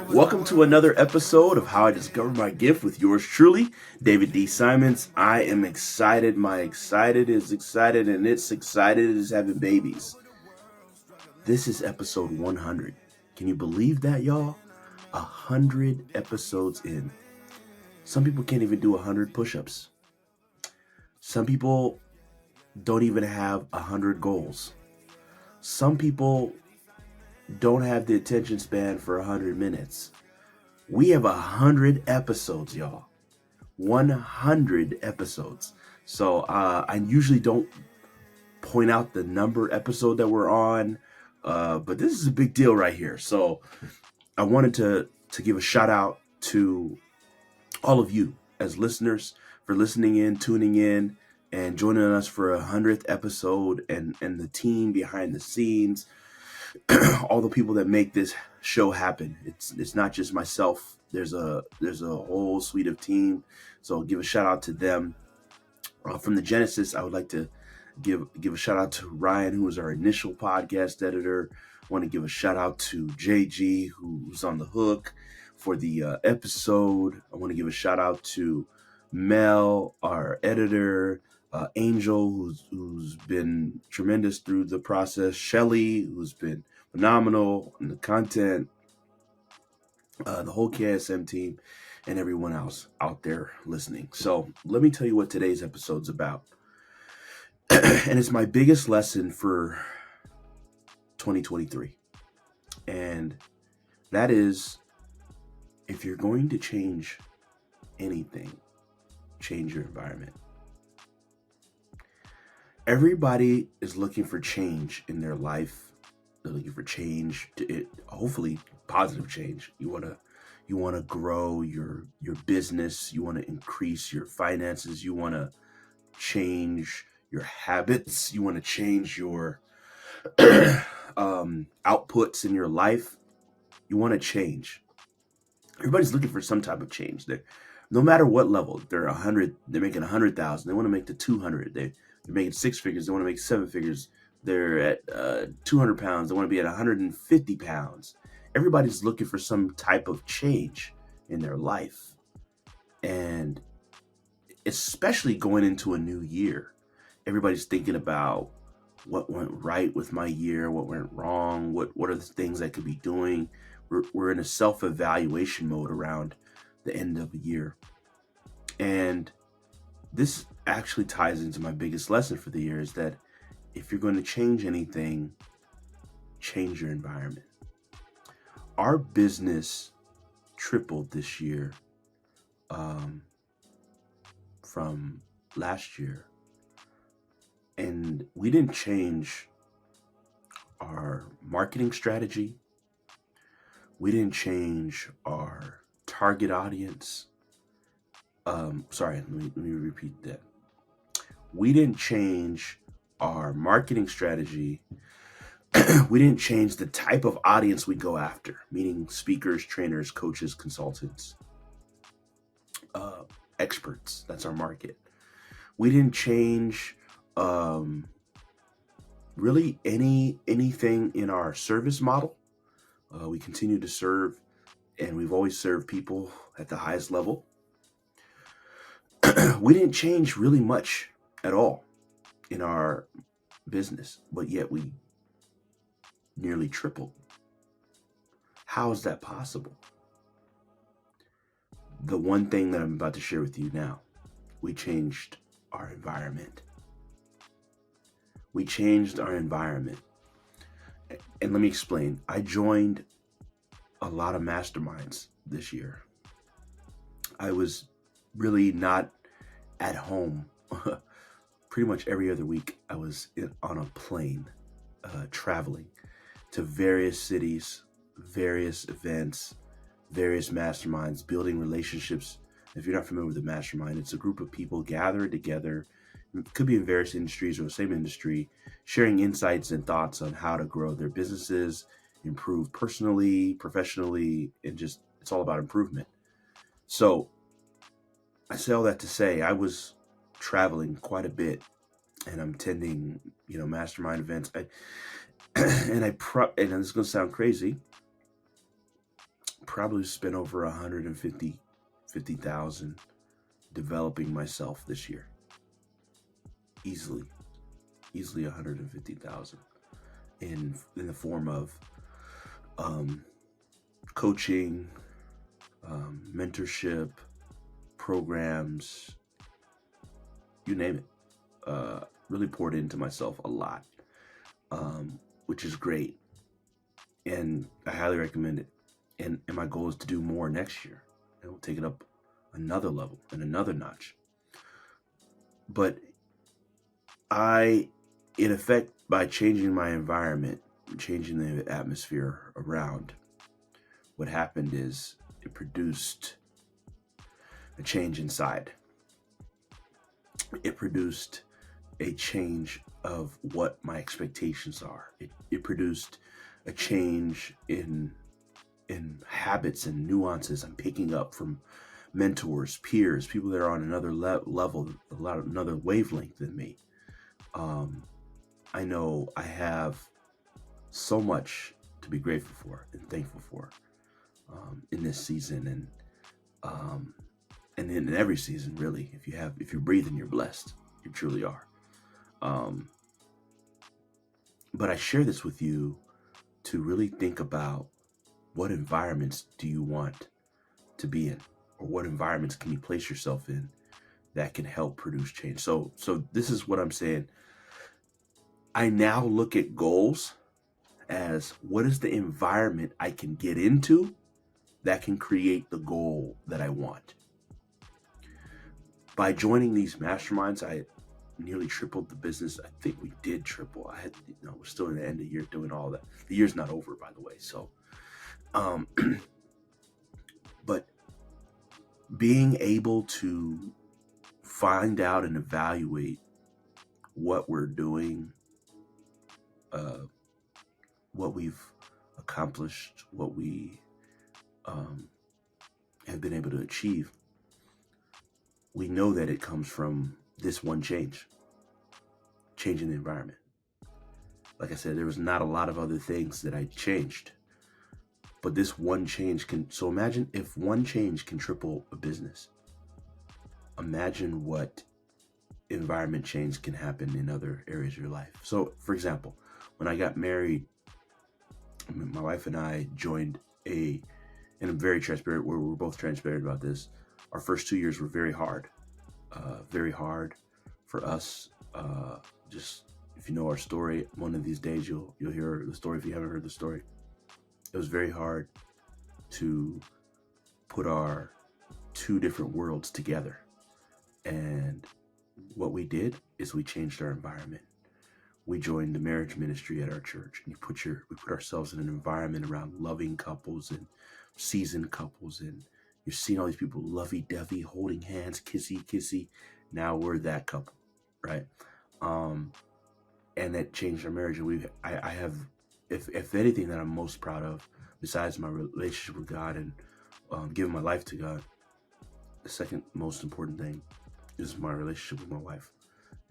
Welcome to another episode of How I Discovered My Gift with yours truly, David D. Simons. I am excited. My excited is excited, and it's excited as having babies. This is episode 100. Can you believe that, y'all? 100 episodes in. Some people can't even do 100 push-ups. Some people don't even have 100 goals. Some people don't have the attention span for 100 minutes. We have 100 episodes, y'all. 100 episodes. So I usually don't point out the number episode that we're on, but this is a big deal right here. So I wanted to give a shout out to all of you as listeners for listening in, tuning in, and joining us for 100th episode, and the team behind the scenes. All the people that make this show happen. It's not just myself. There's a whole suite of team. So I'll give a shout out to them. From the Genesis, I would like to give a shout out to Ryan, who was our initial podcast editor. I want to give a shout out to JG, who's on the hook for the episode. I want to give a shout out to Mel, our editor, Angel, who's been tremendous through the process, Shelly, who's been phenomenal in the content, the whole KSM team, and everyone else out there listening. So let me tell you what today's episode's about. And it's my biggest lesson for 2023. And that is, if you're going to change anything, change your environment. Everybody is looking for change in their life. They're looking for change, hopefully positive change. You want to grow your business. You want to increase your finances. You want to change your habits. You want to change your outputs in your life. You want to change. Everybody's looking for some type of change. No matter what level, they're 100. They're making 100,000. They want to make the 200. They're making six figures. They want to make seven figures. They're at 200 pounds. They want to be at 150 pounds. Everybody's looking for some type of change in their life. And especially going into a new year, everybody's thinking about what went right with my year, what went wrong, what are the things I could be doing. We're in a self-evaluation mode around the end of the year. And this actually ties into my biggest lesson for the year, is that if you're going to change anything, change your environment. Our business tripled this year from last year. And we didn't change our marketing strategy. We didn't change our target audience. Let me repeat that. We didn't change our marketing strategy. We didn't change the type of audience we go after, meaning speakers, trainers, coaches, consultants, experts. That's our market. We didn't change really anything in our service model. We continue to serve, and we've always served people at the highest level. We didn't change really much at all in our business, but yet we nearly tripled. How is that possible? The one thing that I'm about to share with you now, we changed our environment. We changed our environment. And let me explain. I joined a lot of masterminds this year. I was really not at home. Pretty much every other week, I was on a plane, traveling to various cities, various events, various masterminds, building relationships. If you're not familiar with the mastermind, it's a group of people gathered together. It could be in various industries or the same industry, sharing insights and thoughts on how to grow their businesses, improve personally, professionally, and just, it's all about improvement. So I say all that to say, I was traveling quite a bit, and I'm attending, mastermind events. and and this is going to sound crazy, probably spent over 150,000 developing myself this year. Easily 150,000 in the form of coaching, mentorship, programs, you name it. Really poured into myself a lot, which is great, and I highly recommend it. And my goal is to do more next year. And we'll take it up another level and another notch. But in effect, by changing my environment, changing the atmosphere around, what happened is it produced a change inside. It produced a change of what my expectations are. It produced a change in habits and nuances I'm picking up from mentors, peers, people that are on another level, another wavelength than me. I know I have so much to be grateful for and thankful for in this season, and in every season, really. If you're breathing, you're blessed. You truly are. But I share this with you to really think about what environments do you want to be in, or what environments can you place yourself in that can help produce change. So this is what I'm saying. I now look at goals as, what is the environment I can get into that can create the goal that I want. By joining these masterminds, I nearly tripled the business. I think we did triple. We're still in the end of the year doing all that. The year's not over, by the way. So, but being able to find out and evaluate what we're doing, what we've accomplished, what we have been able to achieve, we know that it comes from this one change, changing the environment. Like I said, there was not a lot of other things that I changed, but this one change can. So imagine if one change can triple a business. Imagine what environment change can happen in other areas of your life. So, for example, when I got married, my wife and I joined and I'm very transparent, we're both transparent about this. Our first 2 years were very hard for us. Just, if you know our story, one of these days you'll hear the story if you haven't heard the story. It was very hard to put our two different worlds together. And what we did is we changed our environment. We joined the marriage ministry at our church, and we put ourselves in an environment around loving couples and seasoned couples, and you're seeing all these people lovey-dovey, holding hands, kissy. Now we're that couple, right? And that changed our marriage. And I have, if anything that I'm most proud of, besides my relationship with God and giving my life to God, the second most important thing is my relationship with my wife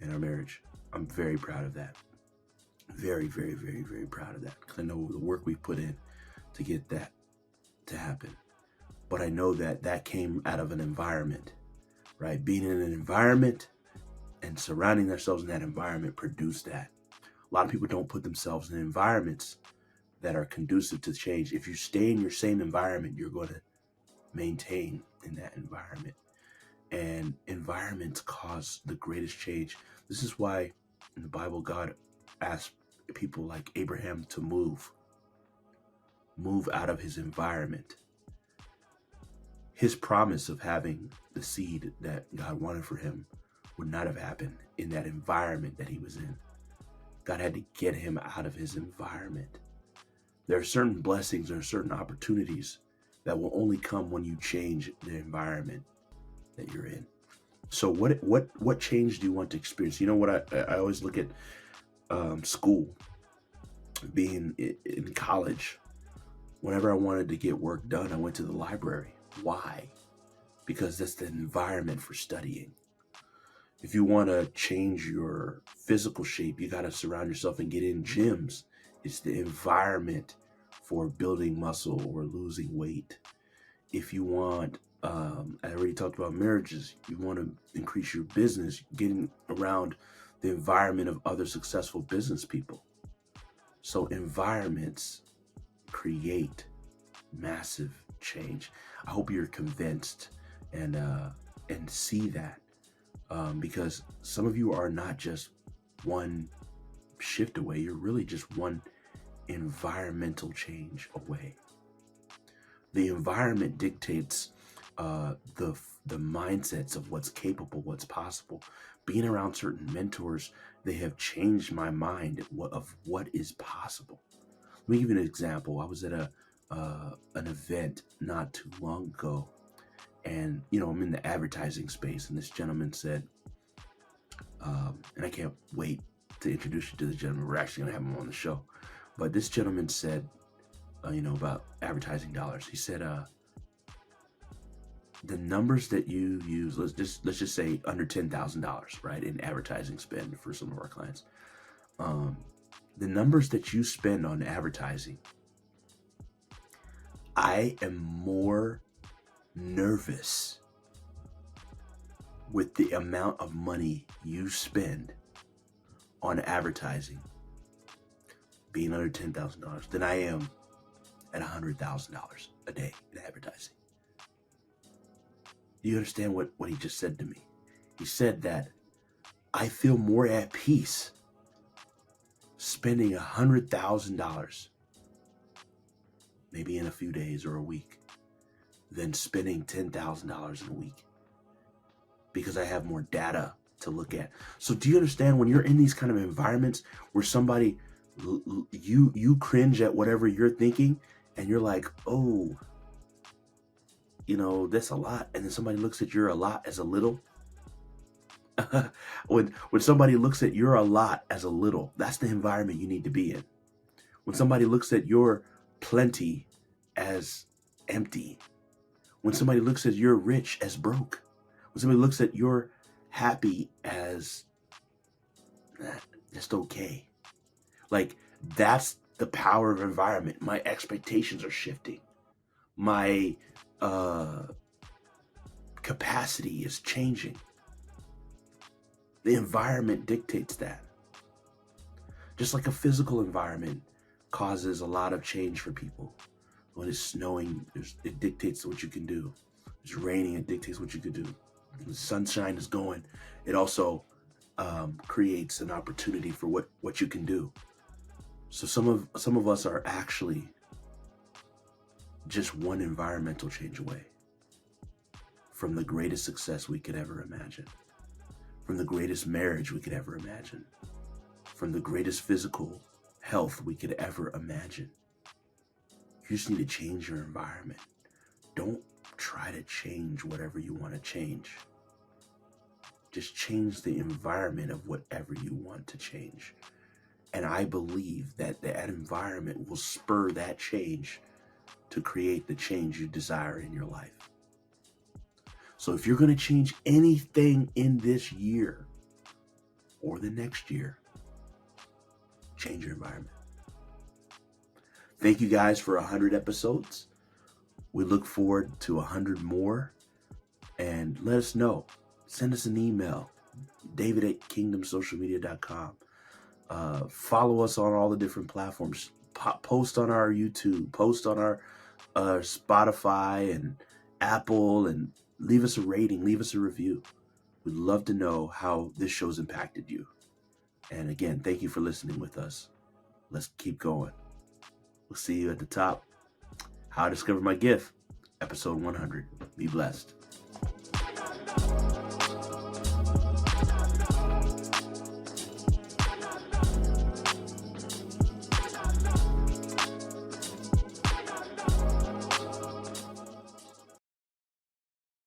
and our marriage. I'm very proud of that. Very, very, very, very proud of that, because I know the work we put in to get that to happen. But I know that came out of an environment, right? Being in an environment and surrounding themselves in that environment produced that. A lot of people don't put themselves in environments that are conducive to change. If you stay in your same environment, you're going to maintain in that environment. And environments cause the greatest change. This is why in the Bible, God asked people like Abraham to move out of his environment. His promise of having the seed that God wanted for him would not have happened in that environment that he was in. God had to get him out of his environment. There are certain blessings, there are certain opportunities that will only come when you change the environment that you're in. So what change do you want to experience? You know what, I always look at school, being in college. Whenever I wanted to get work done, I went to the library. Why? Because that's the environment for studying. If you want to change your physical shape, you got to surround yourself and get in gyms, It's the environment for building muscle or losing weight. If you want, I already talked about marriages. You want to increase your business, getting around the environment of other successful business people. So environments create massive change. I hope you're convinced and see that, because some of you are not just one shift away. You're really just one environmental change away. The environment dictates the mindsets of what's capable, what's possible. Being around certain mentors, they have changed my mind of what is possible. Let me give you an example. I was at an event not too long ago, and I'm in the advertising space, and this gentleman said, and I can't wait to introduce you to the gentleman. We're actually gonna have him on the show, but this gentleman said, about advertising dollars. He said, the numbers that you use, let's just say under $10,000, right, in advertising spend for some of our clients. The numbers that you spend on advertising, I am more nervous with the amount of money you spend on advertising being under $10,000 than I am at $100,000 a day in advertising. Do you understand what he just said to me? He said that I feel more at peace spending $100,000 maybe in a few days or a week than spending $10,000 in a week, because I have more data to look at. So do you understand, when you're in these kind of environments where somebody, you cringe at whatever you're thinking, and you're like, oh, that's a lot, and then somebody looks at your a lot as a little. when somebody looks at your a lot as a little, that's the environment you need to be in. When somebody looks at your plenty as empty, when somebody looks at your rich as broke, when somebody looks at your happy as just okay, like, that's the power of environment. My expectations are shifting. My capacity is changing. The environment dictates that. Just like a physical environment causes a lot of change for people. When it's snowing, it dictates what you can do. It's raining, it dictates what you can do. When the sunshine is going, it also creates an opportunity for what you can do. So some of us are actually just one environmental change away from the greatest success we could ever imagine, from the greatest marriage we could ever imagine, from the greatest physical health we could ever imagine. You just need to change your environment. Don't try to change whatever you want to change. Just change the environment of whatever you want to change. And I believe that that environment will spur that change to create the change you desire in your life. So if you're going to change anything in this year or the next year, change your environment. Thank you guys for 100 episodes. We look forward to 100 more. And let us know. Send us an email, david@kingdomsocialmedia.com. Follow us on all the different platforms. Post on our YouTube. Post on our Spotify and Apple, and leave us a rating. Leave us a review. We'd love to know how this show's impacted you. And again, thank you for listening with us. Let's keep going. We'll see you at the top. How I Discovered My Gift, episode 100. Be blessed.